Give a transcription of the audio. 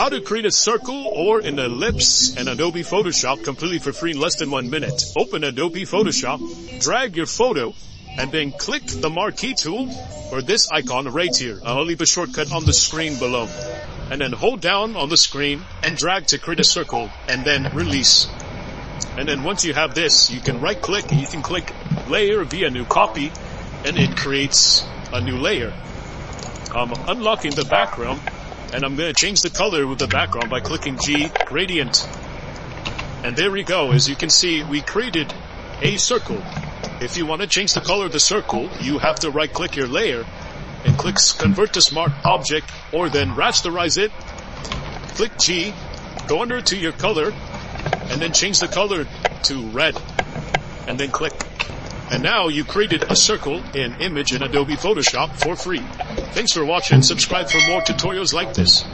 How to create a circle or an ellipse in Adobe Photoshop completely for free in less than 1 minute. Open Adobe Photoshop, drag your photo, and then click the marquee tool or this icon right here. I'll leave a shortcut on the screen below. And then hold down on the screen and drag to create a circle and then release. And then once you have this, you can right click and you can click layer via new copy and it creates a new layer. I'm unlocking the background and I'm going to change the color with the background by clicking G gradient. And there we go. As you can see, we created a circle. If you want to change the color of the circle, you have to right click your layer and click convert to smart object or then rasterize it. Click G, go under to your color and then change the color to red and then click. And now you created a circle in image in Adobe Photoshop for free. Thanks for watching and subscribe for more tutorials like this.